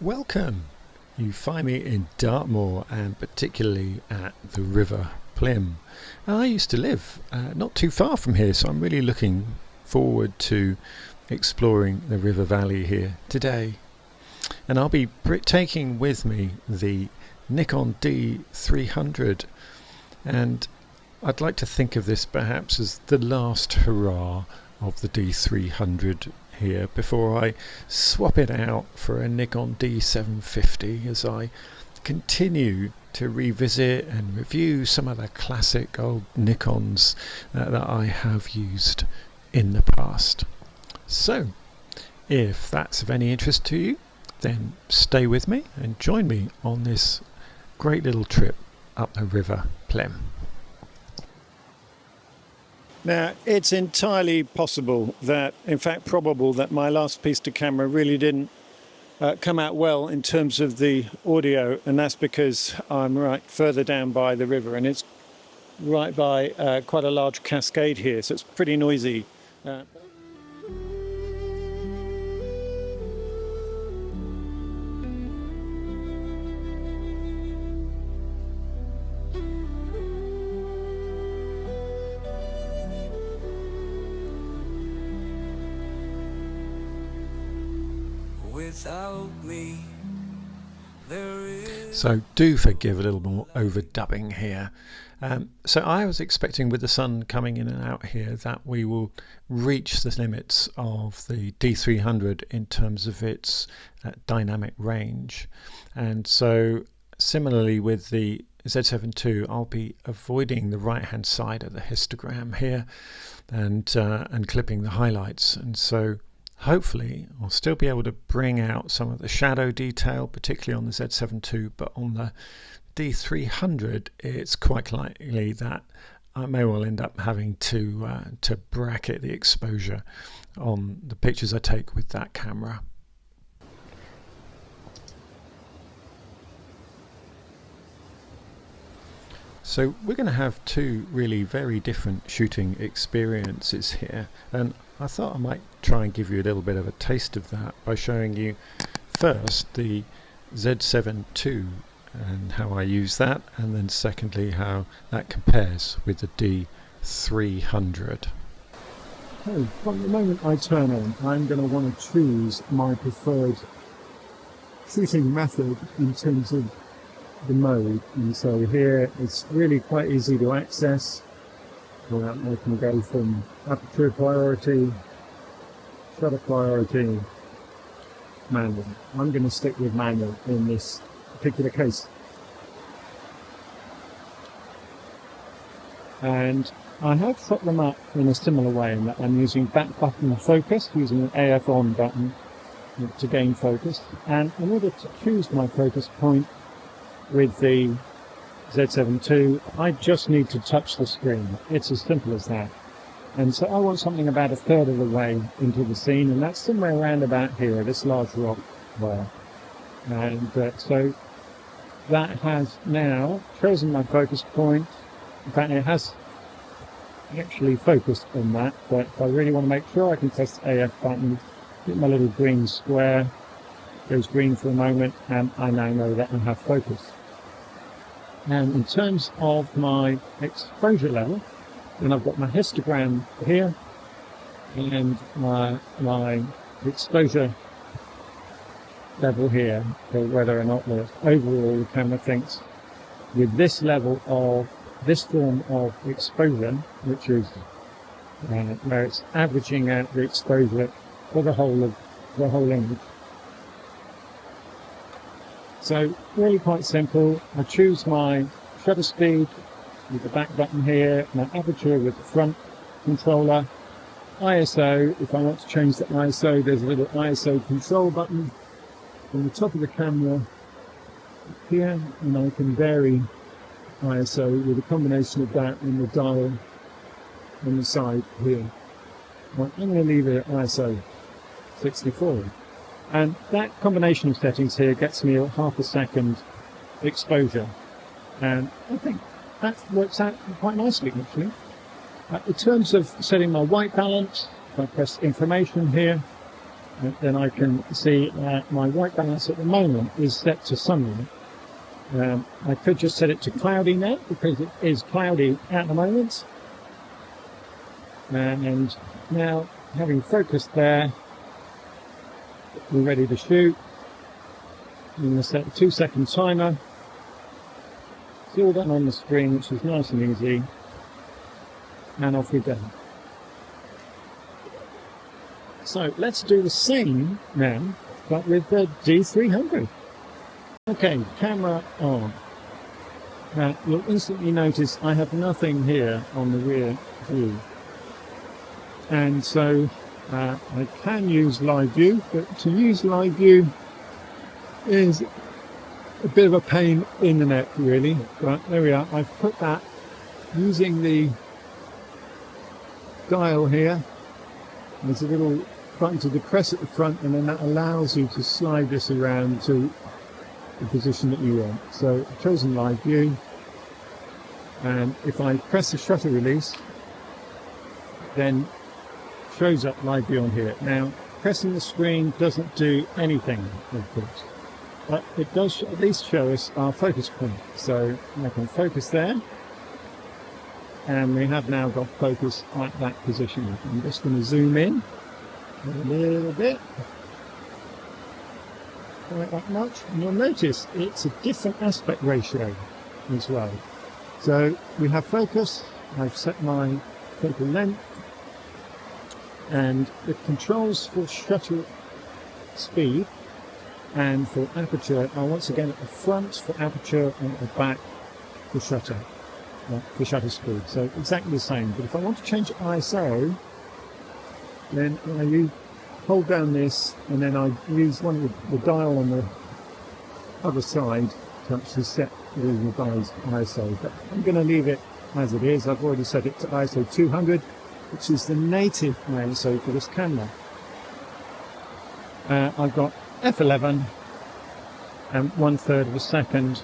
Welcome! You find me in Dartmoor and particularly at the River Plym. I used to live not too far from here, so I'm really looking forward to exploring the river valley here today. And I'll be taking with me the Nikon D300, and I'd like to think of this perhaps as the last hurrah of the D300 here before I swap it out for a Nikon D750 as I continue to revisit and review some of the classic old Nikons that I have used in the past. So if that's of any interest to you, then stay with me and join me on this great little trip up the River Plym. Now, it's entirely possible that, in fact probable, that my last piece to camera really didn't come out well in terms of the audio, and that's because I'm right further down by the river, and it's right by quite a large cascade here, so it's pretty noisy. So do forgive a little more overdubbing here. So I was expecting, with the sun coming in and out here, that we will reach the limits of the D300 in terms of its dynamic range. And so similarly with the Z7ii, I'll be avoiding the right hand side of the histogram here and clipping the highlights. And so hopefully I'll still be able to bring out some of the shadow detail, particularly on the Z7ii, but on the D300 it's quite likely that I may well end up having to bracket the exposure on the pictures I take with that camera. So we're going to have two really very different shooting experiences here, and I thought I might try and give you a little bit of a taste of that by showing you first the Z7ii and how I use that, and then secondly how that compares with the D300. So from the moment I turn on, I'm going to want to choose my preferred shooting method in terms of the mode, and so here it's really quite easy to access. I can go from aperture priority, shutter priority, manual. I'm going to stick with manual in this particular case. And I have set them up in a similar way in that I'm using back button focus, using an AF on button to gain focus. And in order to choose my focus point with the Z7ii, I just need to touch the screen. It's as simple as that. And so I want something about a third of the way into the scene, and that's somewhere around about here, this large rock there. And so that has now chosen my focus point. In fact, it has actually focused on that, but if I really want to make sure, I can press the AF button, hit my little green square, goes green for a moment, and I now know that I have focus. And in terms of my exposure level, then I've got my histogram here, and my exposure level here, so whether or not the overall the camera thinks with this level of this form of exposure, which is where it's averaging out the exposure for the whole image. So really quite simple. I choose my shutter speed with the back button here, my aperture with the front controller, ISO. If I want to change the ISO, there's a little ISO control button on the top of the camera here, and I can vary ISO with a combination of that and the dial on the side here. I'm going to leave it at ISO 64. And that combination of settings here gets me a half a second exposure, and I think that works out quite nicely actually. In terms of setting my white balance, if I press information here, then I can see that my white balance at the moment is set to sunlight. I could just set it to cloudy now because it is cloudy at the moment. And now, having focused there, we're ready to shoot. I'm going to set a 2-second timer. It's all done on the screen, which is nice and easy. And off we go. So let's do the same now, but with the D300. Okay, camera on. Now you'll instantly notice I have nothing here on the rear view. And so I can use live view, but to use live view is a bit of a pain in the neck really. But there we are, I've put that using the dial here. There's a little button to depress at the front, and then that allows you to slide this around to the position that you want. So I've chosen live view, and if I press the shutter release, then it shows up live view on here. Now pressing the screen doesn't do anything, of course, but it does at least show us our focus point. So I can focus there, and we have now got focus at that position. I'm just going to zoom in a little bit, quite that much, and you'll notice it's a different aspect ratio as well. So we have focus, I've set my focal length, and the controls for shutter speed and for aperture are once again at the front for aperture and at the back for shutter speed. So exactly the same, but if I want to change ISO, then I hold down this, and then I use one of the dial on the other side to actually set the revised ISO. But I'm going to leave it as it is. I've already set it to ISO 200, which is the native ISO for this camera. I've got f11 and 1/3 of a second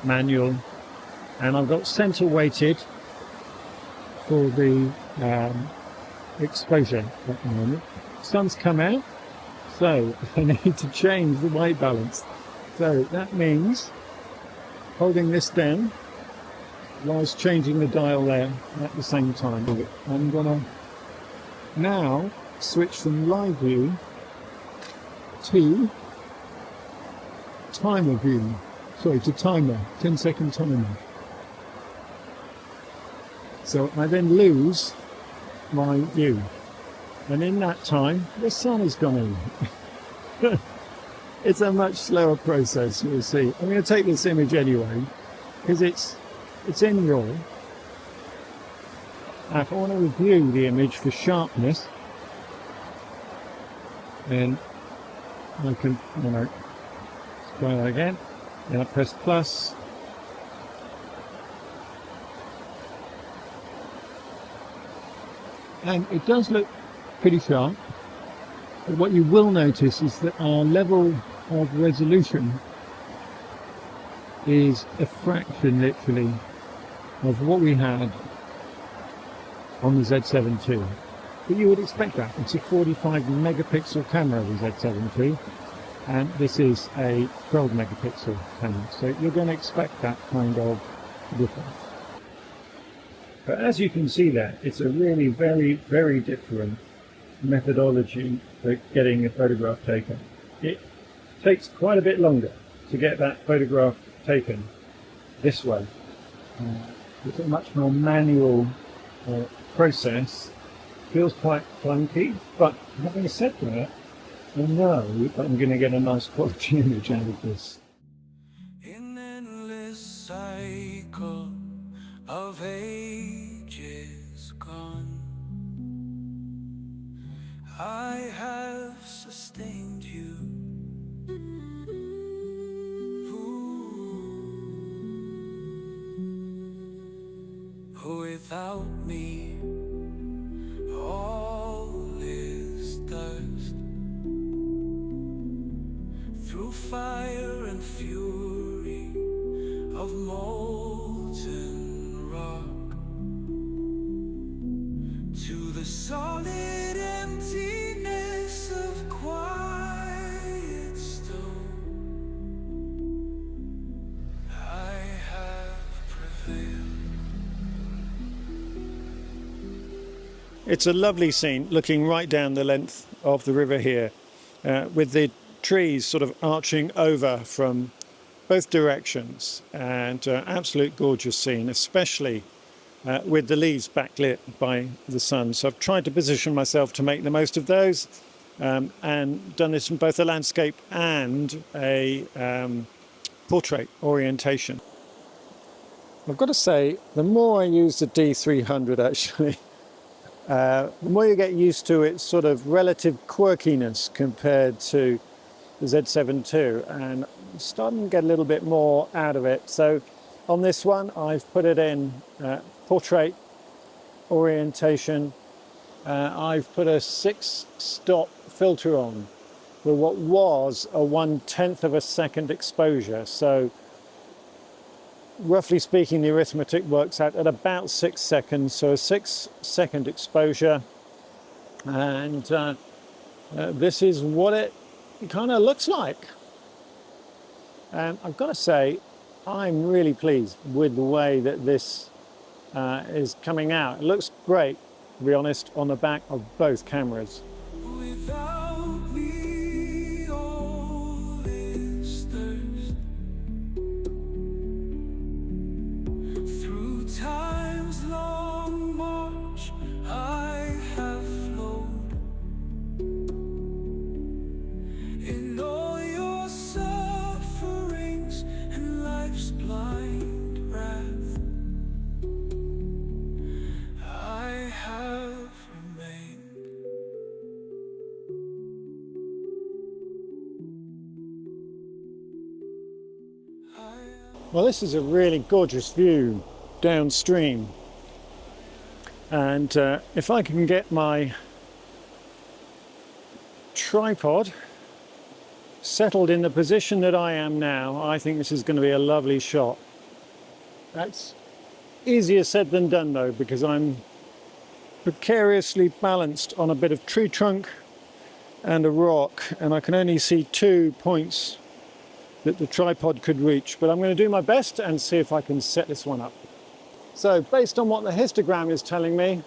manual, and I've got center weighted for the exposure at the moment. Sun's come out, so I need to change the white balance. So that means holding this down whilst changing the dial there at the same time. I'm going to now switch from live view to timer view. Sorry, to timer, 10-second timer. So I then lose my view, and in that time the sun has gone in. It's a much slower process, you'll see. I'm going to take this image anyway because it's in RAW. If I want to review the image for sharpness, then I can, let's try that again. Then I press plus. And it does look pretty sharp, but what you will notice is that our level of resolution is a fraction, literally, of what we had on the Z7ii. But you would expect that. It's a 45 megapixel camera, the Z7ii, and this is a 12 megapixel camera, so you're going to expect that kind of difference. But as you can see there, it's a really very, very different methodology for getting a photograph taken. It takes quite a bit longer to get that photograph taken this way. It's a much more manual process. Feels quite clunky, but having said that, I know that I'm going to get a nice quality image out of this. An endless cycle of ages gone, I have sustained you. Without me, all is dust. Through fire and fury of molten rock, to the solid emptiness of It's a lovely scene looking right down the length of the river here, with the trees sort of arching over from both directions, and absolute gorgeous scene, especially with the leaves backlit by the sun. So I've tried to position myself to make the most of those, and done this in both a landscape and a portrait orientation. I've got to say, the more I use the D300 actually, the more you get used to its sort of relative quirkiness compared to the Z7ii, and I'm starting to get a little bit more out of it. So on this one, I've put it in portrait orientation. I've put a 6-stop filter on for what was a 1/10 of a second exposure. So roughly speaking, the arithmetic works out at about 6 seconds. So a 6-second exposure, and this is what it kind of looks like. And I've got to say, I'm really pleased with the way that this is coming out. It looks great, to be honest, on the back of both cameras. Without me, all is thirst. Through time's long march, I have flowed in all your sufferings and life's blind wrath. I have remained. Well, this is a really gorgeous view downstream, and if I can get my tripod settled in the position that I am now, I think this is going to be a lovely shot. That's easier said than done though, because I'm precariously balanced on a bit of tree trunk and a rock, and I can only see 2 points that the tripod could reach, but I'm going to do my best and see if I can set this one up. So based on what the histogram is telling me,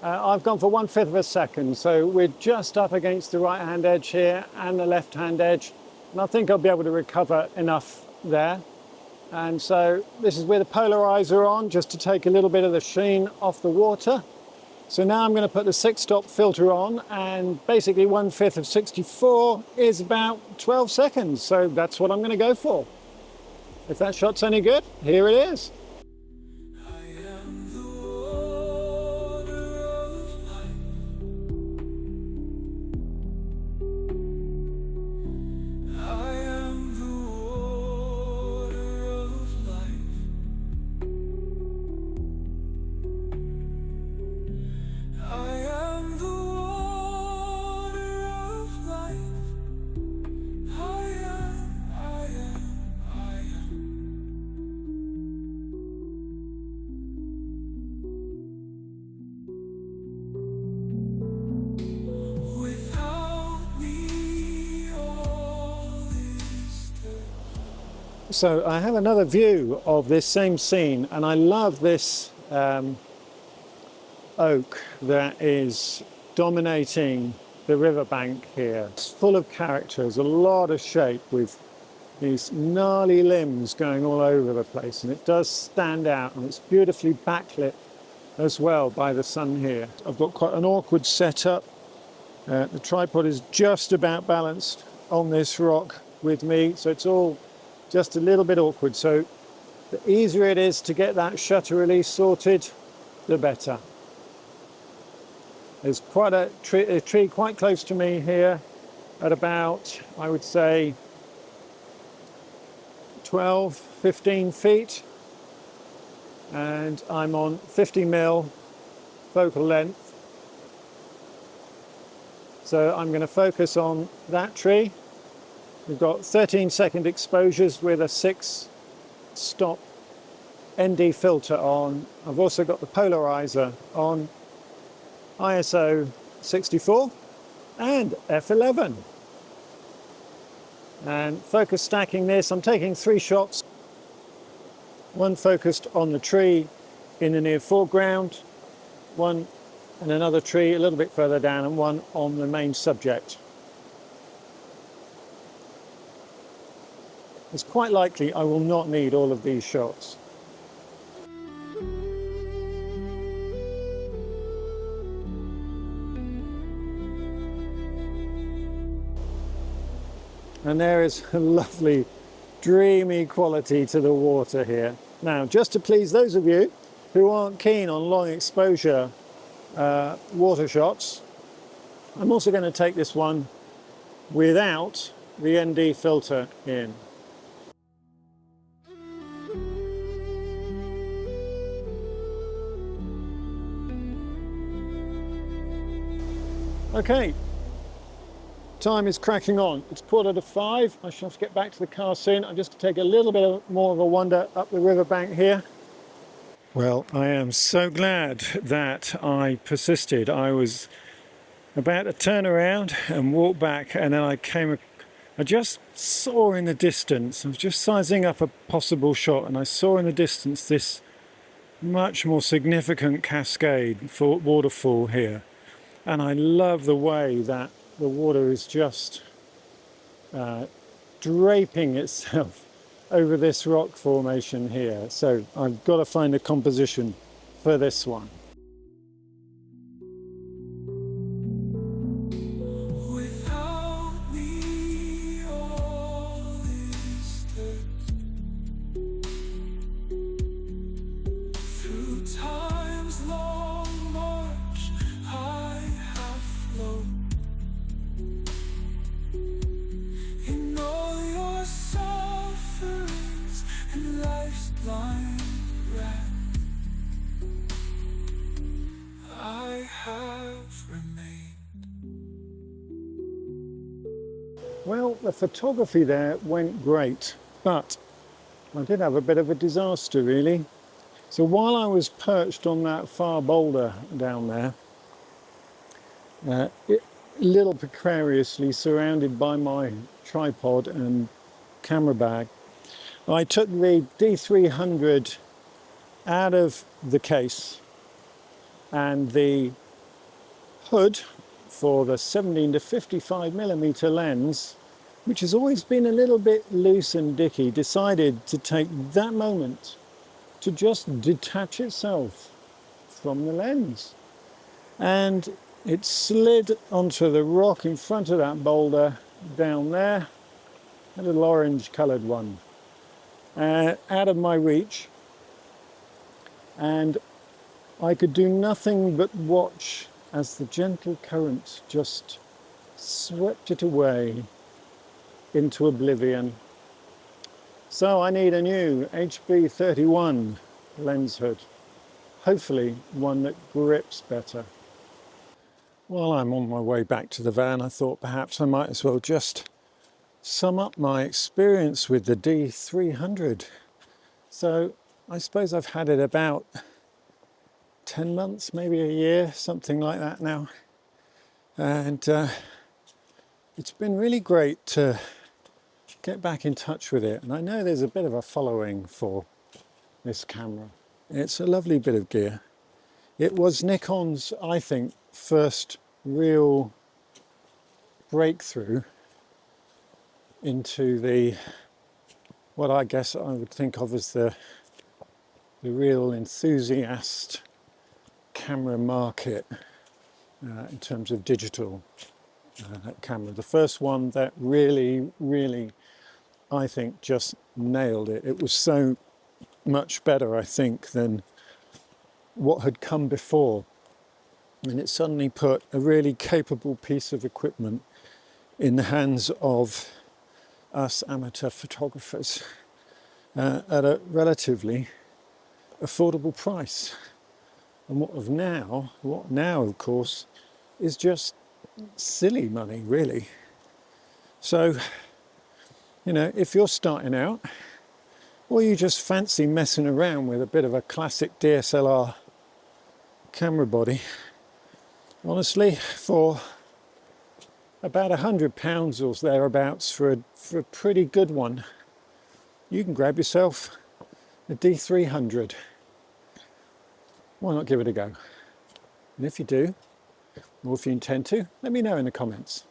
I've gone for 1/5 of a second, so we're just up against the right hand edge here and the left hand edge, and I think I'll be able to recover enough there. And so this is with a polarizer on, just to take a little bit of the sheen off the water. So now I'm going to put the 6-stop filter on, and basically 1/5 of 64 is about 12 seconds. So that's what I'm going to go for. If that shot's any good, here it is. I am the water of life. I am the water of life. I am the water of life. I am. Without me, all is thirst. So I have another view of this same scene, and I love this oak that is dominating the riverbank here. It's full of character. There's a lot of shape with these gnarly limbs going all over the place, and it does stand out, and it's beautifully backlit as well by the sun here. I've got quite an awkward setup. The tripod is just about balanced on this rock with me, so it's all just a little bit awkward. So the easier it is to get that shutter release sorted, the better. There's quite a tree quite close to me here at about, I would say, 12, 15 feet. And I'm on 50mm focal length. So I'm going to focus on that tree. We've got 13-second exposures with a 6-stop ND filter on. I've also got the polarizer on, ISO 64 and f11. And focus stacking this, I'm taking 3 shots. One focused on the tree in the near foreground, one and another tree a little bit further down, and one on the main subject. It's quite likely I will not need all of these shots. And there is a lovely dreamy quality to the water here. Now, just to please those of you who aren't keen on long exposure water shots, I'm also going to take this one without the ND filter in. Okay, time is cracking on. It's 4:45. I shall have to get back to the car soon. I'm just going to take a little bit more of a wander up the riverbank here. Well, I am so glad that I persisted. I was about to turn around and walk back, and then I just saw in the distance, I was just sizing up a possible shot, and I saw in the distance this much more significant cascade for waterfall here. And I love the way that the water is just draping itself over this rock formation here. So I've got to find a composition for this one. Without me, all is dirt. Through time's long march, I have flown. In all your sufferings and life's blind wrath, I have remained. Well, the photography there went great, but I did have a bit of a disaster really. So while I was perched on that far boulder down there, a little precariously surrounded by my tripod and camera bag, I took the D300 out of the case, and the hood for the 17 to 55mm lens, which has always been a little bit loose and dicky, decided to take that moment to just detach itself from the lens. And it slid onto the rock in front of that boulder down there, a little orange coloured one, out of my reach. And I could do nothing but watch as the gentle current just swept it away into oblivion. So I need a new HB31 lens hood, hopefully one that grips better. While I'm on my way back to the van, I thought perhaps I might as well just sum up my experience with the D300. So I suppose I've had it about 10 months, maybe a year, something like that now. And it's been really great to get back in touch with it. And I know there's a bit of a following for this camera. It's a lovely bit of gear. It was Nikon's, I think, first real breakthrough into the, what I guess I would think of as the real enthusiast camera market in terms of digital camera. The first one that really, I think, just nailed it. It was so much better, I think, than what had come before. And it suddenly put a really capable piece of equipment in the hands of us amateur photographers at a relatively affordable price. And what now, of course, is just silly money, really. So, you know, if you're starting out, or you just fancy messing around with a bit of a classic DSLR camera body, honestly, for about £100 or thereabouts for a pretty good one, you can grab yourself a D300. Why not give it a go? And if you do, or if you intend to, let me know in the comments.